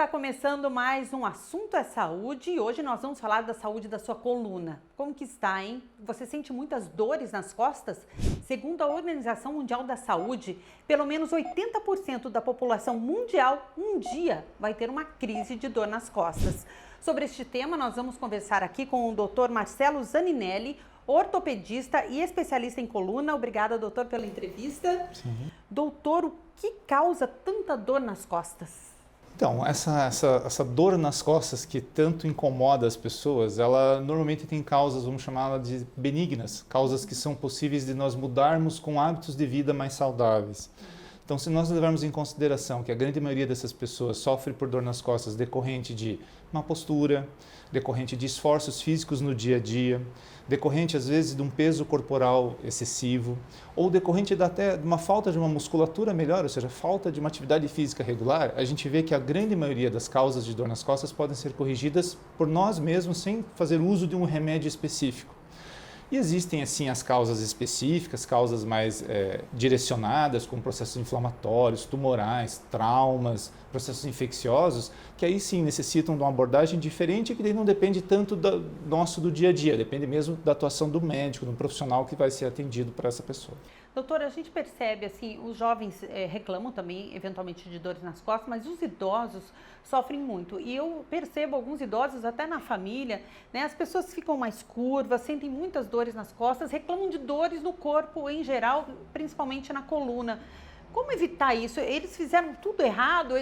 está começando mais um Assunto é Saúde e hoje nós vamos falar da saúde da sua coluna. Como que está, hein? Você sente muitas dores nas costas? Segundo a Organização Mundial da Saúde, pelo menos 80% da população mundial um dia vai ter uma crise de dor nas costas. Sobre este tema, nós vamos conversar aqui com o Dr. Marcelo Zaninelli, ortopedista e especialista em coluna. Obrigada, doutor, pela entrevista. Sim. Doutor, o que causa tanta dor nas costas? Então, essa dor nas costas que tanto incomoda as pessoas, ela normalmente tem causas, vamos chamá-la de benignas, causas que são possíveis de nós mudarmos com hábitos de vida mais saudáveis. Então, se nós levarmos em consideração que a grande maioria dessas pessoas sofre por dor nas costas decorrente de má postura, decorrente de esforços físicos no dia a dia, decorrente às vezes de um peso corporal excessivo, ou decorrente até de uma falta de uma musculatura melhor, ou seja, falta de uma atividade física regular, a gente vê que a grande maioria das causas de dor nas costas podem ser corrigidas por nós mesmos sem fazer uso de um remédio específico. E existem, assim, as causas específicas, causas mais direcionadas, como processos inflamatórios, tumorais, traumas, processos infecciosos, que aí sim necessitam de uma abordagem diferente, que daí não depende tanto do dia a dia, depende mesmo da atuação do médico, do profissional que vai ser atendido para essa pessoa. Doutora, a gente percebe, assim, os jovens reclamam também, eventualmente, de dores nas costas, mas os idosos sofrem muito. E eu percebo alguns idosos, até na família, né, as pessoas ficam mais curvas, sentem muitas dores nas costas, reclamam de dores no corpo em geral, principalmente na coluna. Como evitar isso? Eles fizeram tudo errado?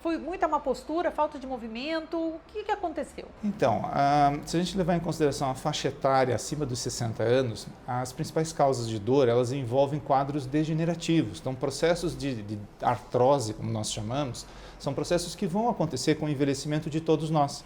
Foi muita má postura, falta de movimento? O que aconteceu? Então, se a gente levar em consideração a faixa etária acima dos 60 anos, as principais causas de dor, elas envolvem quadros degenerativos. Então, processos de artrose, como nós chamamos, são processos que vão acontecer com o envelhecimento de todos nós.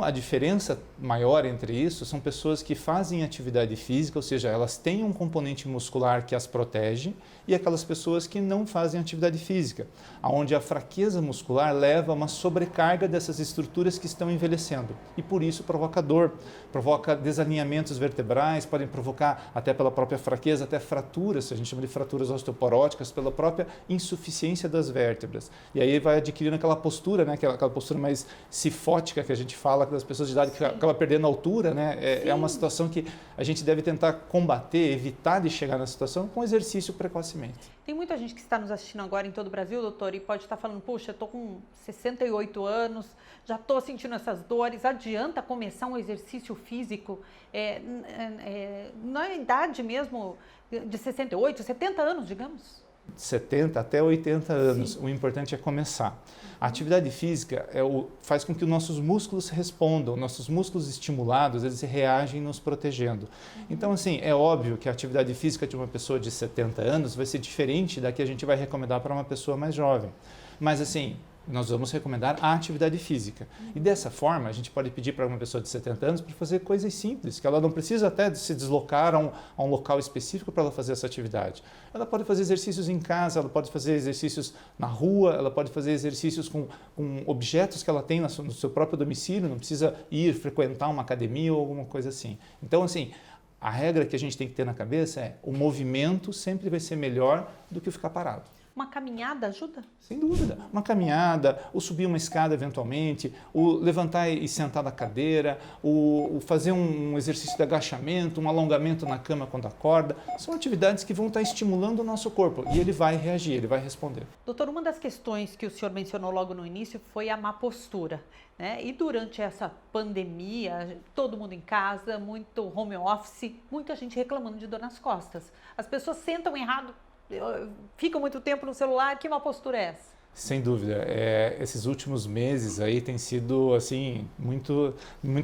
A diferença maior entre isso são pessoas que fazem atividade física, ou seja, elas têm um componente muscular que as protege, e aquelas pessoas que não fazem atividade física, onde a fraqueza muscular leva a uma sobrecarga dessas estruturas que estão envelhecendo. E por isso provoca dor, provoca desalinhamentos vertebrais, podem provocar até pela própria fraqueza, até fraturas, a gente chama de fraturas osteoporóticas, pela própria insuficiência das vértebras. E aí vai adquirindo aquela postura, né, aquela postura mais cifótica que a gente fala das pessoas de idade que acaba perdendo altura, né? É uma situação que a gente deve tentar combater, evitar de chegar nessa situação com exercício precocemente. Tem muita gente que está nos assistindo agora em todo o Brasil, doutor, e pode estar falando, puxa, eu estou com 68 anos, já estou sentindo essas dores, adianta começar um exercício físico na idade mesmo de 68, 70 anos, digamos? 70 até 80 anos, Sim. O importante é começar. A atividade física faz com que os nossos músculos respondam, nossos músculos estimulados, eles reagem nos protegendo. Então, assim, é óbvio que a atividade física de uma pessoa de 70 anos vai ser diferente da que a gente vai recomendar para uma pessoa mais jovem. Mas, assim, nós vamos recomendar a atividade física. E dessa forma, a gente pode pedir para uma pessoa de 70 anos para fazer coisas simples, que ela não precisa até se deslocar a um local específico para ela fazer essa atividade. Ela pode fazer exercícios em casa, ela pode fazer exercícios na rua, ela pode fazer exercícios com objetos que ela tem no seu próprio domicílio, não precisa ir frequentar uma academia ou alguma coisa assim. Então, assim, a regra que a gente tem que ter na cabeça é o movimento sempre vai ser melhor do que ficar parado. Uma caminhada ajuda? Sem dúvida. Uma caminhada, ou subir uma escada eventualmente, ou levantar e sentar da cadeira, ou fazer um exercício de agachamento, um alongamento na cama quando acorda. São atividades que vão estar estimulando o nosso corpo e ele vai reagir, ele vai responder. Doutor, uma das questões que o senhor mencionou logo no início foi a má postura, né? E durante essa pandemia, todo mundo em casa, muito home office, muita gente reclamando de dor nas costas. As pessoas sentam errado, ficam muito tempo no celular, que má postura é essa? Sem dúvida, esses últimos meses aí tem sido assim muito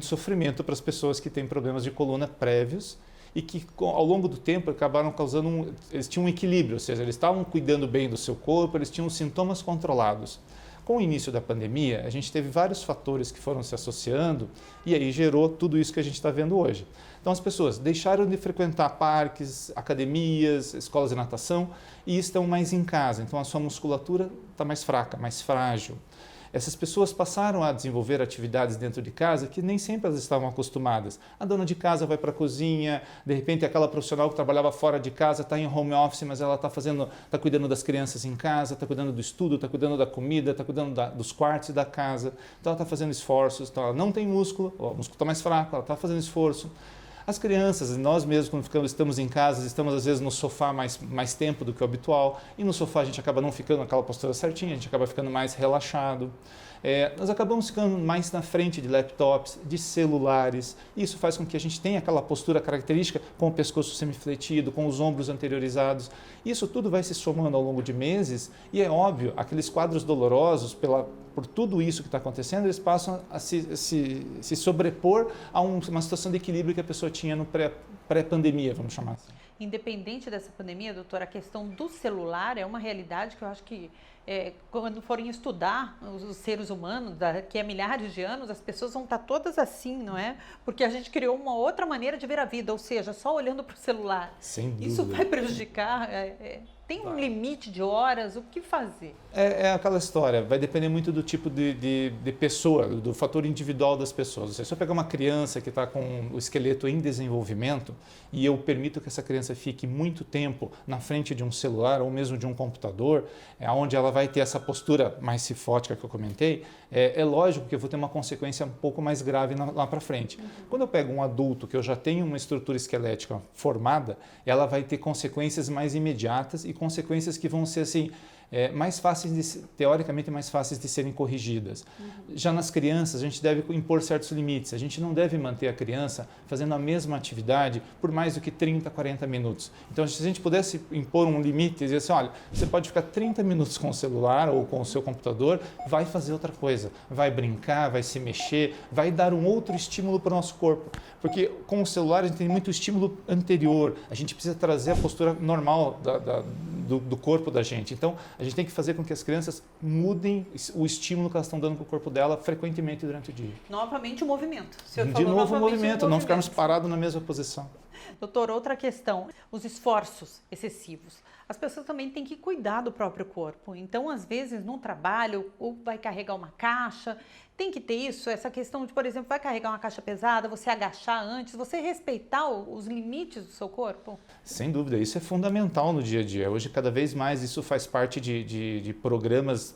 sofrimento para as pessoas que têm problemas de coluna prévios e que ao longo do tempo acabaram causando eles tinham um equilíbrio, ou seja, eles estavam cuidando bem do seu corpo, eles tinham sintomas controlados. Com o início da pandemia, a gente teve vários fatores que foram se associando e aí gerou tudo isso que a gente está vendo hoje. Então as pessoas deixaram de frequentar parques, academias, escolas de natação e estão mais em casa. Então a sua musculatura está mais fraca, mais frágil. essas pessoas passaram a desenvolver atividades dentro de casa que nem sempre elas estavam acostumadas. A dona de casa vai para a cozinha, de repente aquela profissional que trabalhava fora de casa está em home office, mas ela está cuidando das crianças em casa, está cuidando do estudo, está cuidando da comida, está cuidando dos quartos e da casa. Então ela está fazendo esforços, então ela não tem músculo, o músculo está mais fraco, ela está fazendo esforço. As crianças, nós mesmos, quando estamos em casa, estamos às vezes no sofá mais tempo do que o habitual, e no sofá a gente acaba não ficando naquela postura certinha, a gente acaba ficando mais relaxado. Nós acabamos ficando mais na frente de laptops, de celulares. Isso faz com que a gente tenha aquela postura característica com o pescoço semifletido, com os ombros anteriorizados. Isso tudo vai se somando ao longo de meses e é óbvio, aqueles quadros dolorosos por tudo isso que está acontecendo, eles passam a se sobrepor a uma situação de equilíbrio que a pessoa tinha no pré-pandemia, vamos chamar assim. Independente dessa pandemia, doutora, a questão do celular é uma realidade que eu acho que quando forem estudar os seres humanos, daqui a milhares de anos, as pessoas vão estar todas assim, não é? Porque a gente criou uma outra maneira de ver a vida, ou seja, só olhando para o celular. Sem dúvida. Isso vai prejudicar? Tem um limite de horas? O que fazer? É aquela história, vai depender muito do tipo de pessoa, do fator individual das pessoas. Se eu pegar uma criança que está com o esqueleto em desenvolvimento e eu permito que essa criança fique muito tempo na frente de um celular ou mesmo de um computador, onde ela vai ter essa postura mais cifótica que eu comentei, é lógico que eu vou ter uma consequência um pouco mais grave lá para frente. Quando eu pego um adulto que eu já tenho uma estrutura esquelética formada, ela vai ter consequências mais imediatas e consequências que vão ser assim, mais fáceis, teoricamente mais fáceis de serem corrigidas. Já nas crianças, a gente deve impor certos limites. A gente não deve manter a criança fazendo a mesma atividade por mais do que 30, 40 minutos. Então, se a gente pudesse impor um limite e dizer assim, olha, você pode ficar 30 minutos com o celular ou com o seu computador, vai fazer outra coisa, vai brincar, vai se mexer, vai dar um outro estímulo para o nosso corpo. Porque com o celular a gente tem muito estímulo anterior, a gente precisa trazer a postura normal do corpo da gente. Então, a gente tem que fazer com que as crianças mudem o estímulo que elas estão dando para o corpo dela frequentemente durante o dia. Novamente o movimento. De novo o movimento, não ficarmos parados na mesma posição. Doutor, outra questão, os esforços excessivos. As pessoas também têm que cuidar do próprio corpo. Então, às vezes, no trabalho, ou vai carregar uma caixa, tem que ter isso, essa questão de, por exemplo, vai carregar uma caixa pesada, você agachar antes, você respeitar os limites do seu corpo? Sem dúvida, isso é fundamental no dia a dia. Hoje, cada vez mais, isso faz parte de programas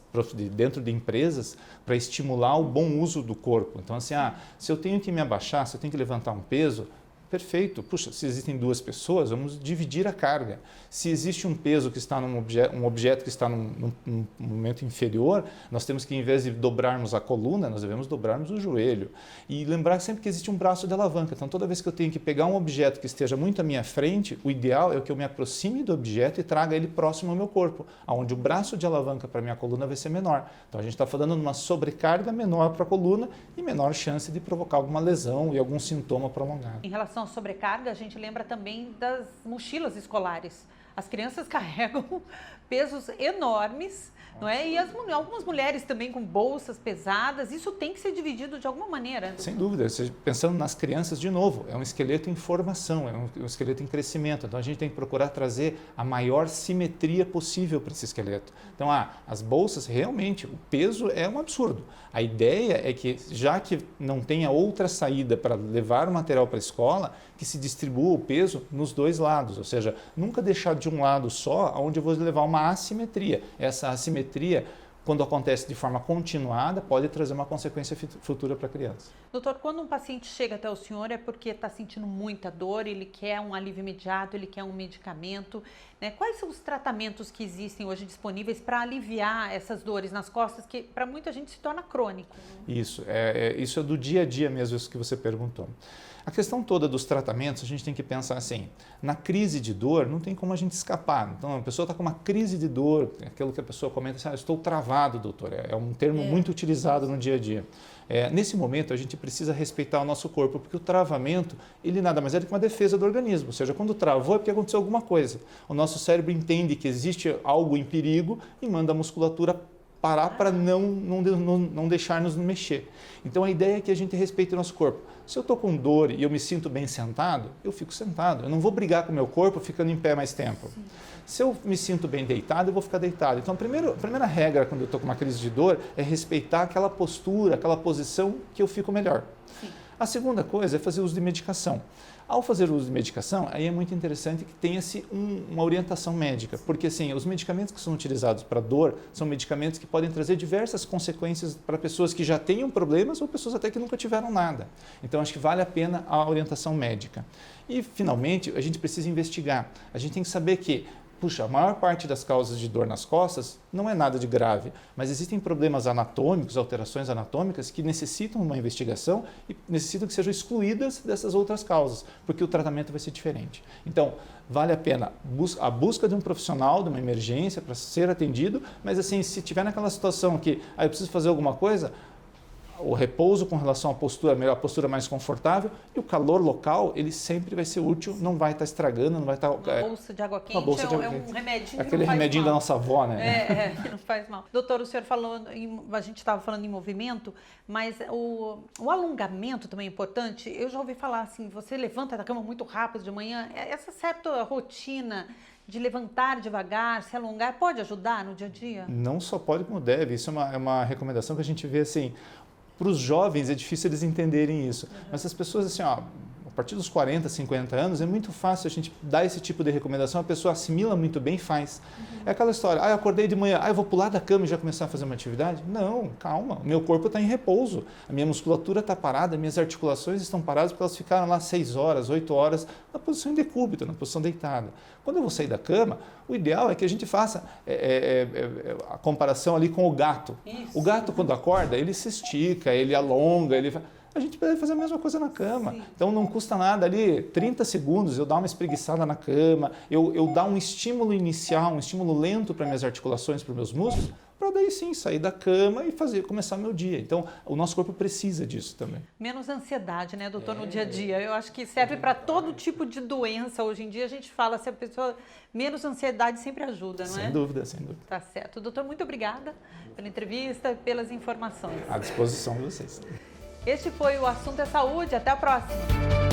dentro de empresas para estimular o bom uso do corpo. Então, assim, se eu tenho que me abaixar, se eu tenho que levantar um peso, perfeito. Puxa, se existem duas pessoas, vamos dividir a carga. Se existe um peso que está um objeto que está num momento inferior, nós temos que, em vez de dobrarmos a coluna, nós devemos dobrarmos o joelho. E lembrar sempre que existe um braço de alavanca. Então, toda vez que eu tenho que pegar um objeto que esteja muito à minha frente, o ideal é que eu me aproxime do objeto e traga ele próximo ao meu corpo, onde o braço de alavanca para a minha coluna vai ser menor. Então, a gente está falando de uma sobrecarga menor para a coluna e menor chance de provocar alguma lesão e algum sintoma prolongado. Em relação à sobrecarga, a gente lembra também das mochilas escolares. As crianças carregam pesos enormes, não é? E algumas mulheres também com bolsas pesadas. Isso tem que ser dividido de alguma maneira. Sem dúvida. Pensando nas crianças, de novo, é um esqueleto em formação, é um esqueleto em crescimento. Então, a gente tem que procurar trazer a maior simetria possível para esse esqueleto. Então, as bolsas, realmente, o peso é um absurdo. A ideia é que, já que não tenha outra saída para levar o material para a escola, que se distribua o peso nos dois lados. Ou seja, nunca deixar de um lado só, onde eu vou levar uma assimetria. Essa assimetria, quando acontece de forma continuada, pode trazer uma consequência futura para a criança. Doutor, quando um paciente chega até o senhor é porque está sentindo muita dor, ele quer um alívio imediato, ele quer um medicamento, né? Quais são os tratamentos que existem hoje disponíveis para aliviar essas dores nas costas, que para muita gente se torna crônico? Isso é do dia a dia mesmo, isso que você perguntou. A questão toda dos tratamentos, a gente tem que pensar assim, na crise de dor não tem como a gente escapar. Então, a pessoa está com uma crise de dor, aquilo que a pessoa comenta assim, estou travado, doutor, é um termo muito utilizado no dia a dia. Nesse momento, a gente precisa respeitar o nosso corpo, porque o travamento, ele nada mais é do que uma defesa do organismo, ou seja, quando travou é porque aconteceu alguma coisa. O nosso cérebro entende que existe algo em perigo e manda a musculatura parar para não deixar nos mexer. Então, a ideia é que a gente respeite o nosso corpo. Se eu estou com dor e eu me sinto bem sentado, eu fico sentado. Eu não vou brigar com o meu corpo ficando em pé mais tempo. Sim. Se eu me sinto bem deitado, eu vou ficar deitado. Então, a primeira regra quando eu estou com uma crise de dor é respeitar aquela postura, aquela posição que eu fico melhor. Sim. A segunda coisa é fazer uso de medicação. Ao fazer uso de medicação, aí é muito interessante que tenha-se uma orientação médica, porque assim, os medicamentos que são utilizados para dor são medicamentos que podem trazer diversas consequências para pessoas que já tenham problemas ou pessoas até que nunca tiveram nada. Então, acho que vale a pena a orientação médica. E, finalmente, a gente precisa investigar. A gente tem que saber que puxa, a maior parte das causas de dor nas costas não é nada de grave, mas existem problemas anatômicos, alterações anatômicas que necessitam uma investigação e necessitam que sejam excluídas dessas outras causas, porque o tratamento vai ser diferente. Então, vale a pena a busca de um profissional, de uma emergência para ser atendido, mas assim, se tiver naquela situação que eu preciso fazer alguma coisa, o repouso com relação à postura, a postura mais confortável e o calor local, ele sempre vai ser útil, não vai estar estragando, não vai estar... Uma bolsa de água quente um remedinho aquele remedinho da nossa avó, né? Que não faz mal. Doutor, o senhor falou, a gente estava falando em movimento, mas o alongamento também é importante. Eu já ouvi falar assim, você levanta da cama muito rápido de manhã, essa certa rotina de levantar devagar, se alongar, pode ajudar no dia a dia? Não só pode como deve, isso é uma recomendação que a gente vê assim... Para os jovens é difícil eles entenderem isso, mas as pessoas assim, a partir dos 40, 50 anos é muito fácil a gente dar esse tipo de recomendação, a pessoa assimila muito bem e faz. É aquela história, eu acordei de manhã, eu vou pular da cama e já começar a fazer uma atividade? Não, calma, o meu corpo está em repouso, a minha musculatura está parada, minhas articulações estão paradas porque elas ficaram lá 6 horas, 8 horas na posição em decúbito, na posição deitada. Quando eu vou sair da cama, o ideal é que a gente faça a comparação ali com o gato. Isso. O gato, quando acorda, ele se estica, ele alonga, a gente deve fazer a mesma coisa na cama. Sim. Então não custa nada ali, 30 segundos, eu dar uma espreguiçada na cama, eu dar um estímulo inicial, um estímulo lento para minhas articulações, para os meus músculos, para daí sim sair da cama e começar meu dia. Então o nosso corpo precisa disso também. Menos ansiedade, né, doutor, no dia a dia. Eu acho que serve para todo tipo de doença. Hoje em dia a gente fala, se a pessoa... Menos ansiedade sempre ajuda, não é? Sem dúvida, sem dúvida. Tá certo. Doutor, muito obrigada pela entrevista, pelas informações. À disposição de vocês. Este foi o Assunto é Saúde. Até a próxima.